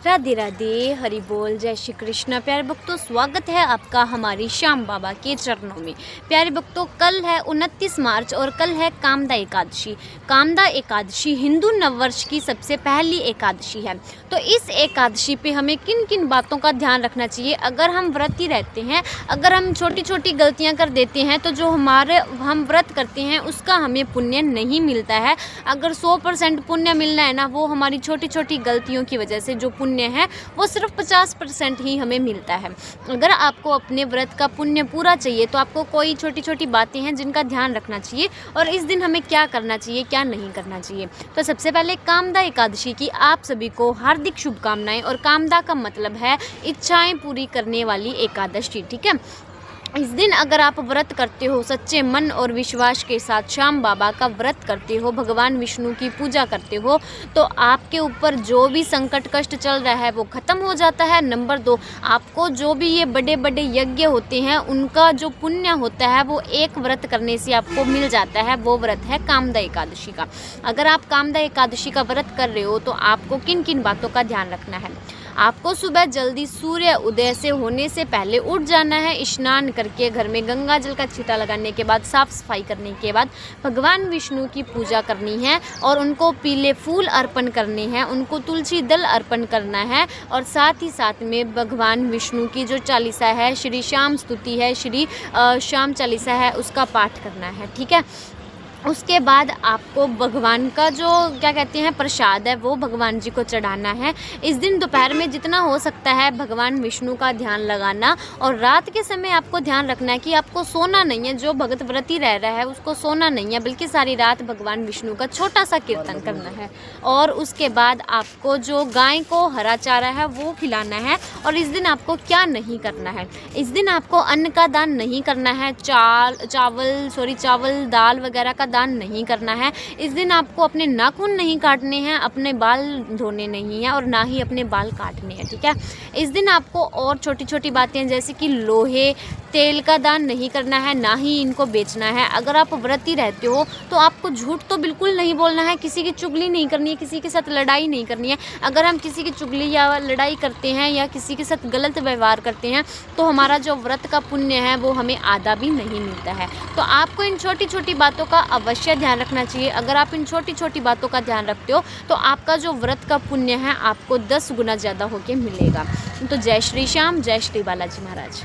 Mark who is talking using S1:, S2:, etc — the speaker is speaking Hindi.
S1: राधे राधे, हरि बोल, जय श्री कृष्ण। प्यारे भक्तों, स्वागत है आपका हमारी श्याम बाबा के चरणों में। प्यारे भक्तों, कल है 29 मार्च और कल है कामदा एकादशी। कामदा एकादशी हिंदू नववर्ष की सबसे पहली एकादशी है। तो इस एकादशी पे हमें किन किन बातों का ध्यान रखना चाहिए? अगर हम व्रती रहते हैं, अगर हम छोटी छोटी गलतियां कर देते हैं, तो जो हम व्रत करते हैं उसका हमें पुण्य नहीं मिलता है। अगर 100% पुण्य मिलना है ना, वो हमारी छोटी छोटी गलतियों की वजह से जो पुण्य है वो सिर्फ 50% ही हमें मिलता है। अगर आपको अपने व्रत का पुण्य पूरा चाहिए तो आपको कोई छोटी छोटी बातें हैं जिनका ध्यान रखना चाहिए और इस दिन हमें क्या करना चाहिए, क्या नहीं करना चाहिए। तो सबसे पहले कामदा एकादशी की आप सभी को हार्दिक शुभकामनाएं। और कामदा का मतलब है इच्छाएं पूरी करने वाली एकादशी, ठीक है। इस दिन अगर आप व्रत करते हो, सच्चे मन और विश्वास के साथ श्याम बाबा का व्रत करते हो, भगवान विष्णु की पूजा करते हो, तो आपके ऊपर जो भी संकट कष्ट चल रहा है वो ख़त्म हो जाता है। नंबर 2, आपको जो भी ये बड़े बड़े यज्ञ होते हैं उनका जो पुण्य होता है वो एक व्रत करने से आपको मिल जाता है। वो व्रत है कामदा एकादशी का। अगर आप कामदा एकादशी का व्रत कर रहे हो तो आपको किन किन बातों का ध्यान रखना है? आपको सुबह जल्दी सूर्य उदय से होने से पहले उठ जाना है। स्नान करके घर में गंगा जल का छींटा लगाने के बाद, साफ सफाई करने के बाद भगवान विष्णु की पूजा करनी है और उनको पीले फूल अर्पण करने हैं, उनको तुलसी दल अर्पण करना है। और साथ ही साथ में भगवान विष्णु की जो चालीसा है, श्री श्याम स्तुति है, श्री श्याम चालीसा है, उसका पाठ करना है, ठीक है। उसके बाद आपको भगवान का जो क्या कहते हैं प्रसाद है वो भगवान जी को चढ़ाना है। इस दिन दोपहर में जितना हो सकता है भगवान विष्णु का ध्यान लगाना। और रात के समय आपको ध्यान रखना है कि आपको सोना नहीं है। जो भगत व्रती रह रहा है उसको सोना नहीं है, बल्कि सारी रात भगवान विष्णु का छोटा सा कीर्तन करना है। और उसके बाद आपको जो गाय को हरा चारा है वो खिलाना है। और इस दिन आपको क्या नहीं करना है? इस दिन आपको अन्न का दान नहीं करना है। चावल दाल वगैरह का दान नहीं करना है। इस दिन आपको अपने नाखून नहीं काटने हैं, अपने बाल धोने नहीं हैं और ना ही अपने बाल काटने हैं, ठीक है। इस दिन आपको और छोटी छोटी बातें जैसे कि लोहे तेल का दान नहीं करना है, ना ही इनको बेचना है। अगर आप व्रती रहते हो तो आपको झूठ तो बिल्कुल नहीं बोलना है, किसी की चुगली नहीं करनी है, किसी के साथ लड़ाई नहीं करनी है। अगर हम किसी की चुगली या लड़ाई करते हैं या किसी के साथ गलत व्यवहार करते हैं तो हमारा जो व्रत का पुण्य है वो हमें आधा भी नहीं मिलता है। तो आपको इन छोटी छोटी बातों का अवश्य ध्यान रखना चाहिए। अगर आप इन छोटी छोटी बातों का ध्यान रखते हो तो आपका जो व्रत का पुण्य है आपको 10 गुना ज़्यादा होके मिलेगा। तो जय श्री श्याम, जय श्री बालाजी महाराज।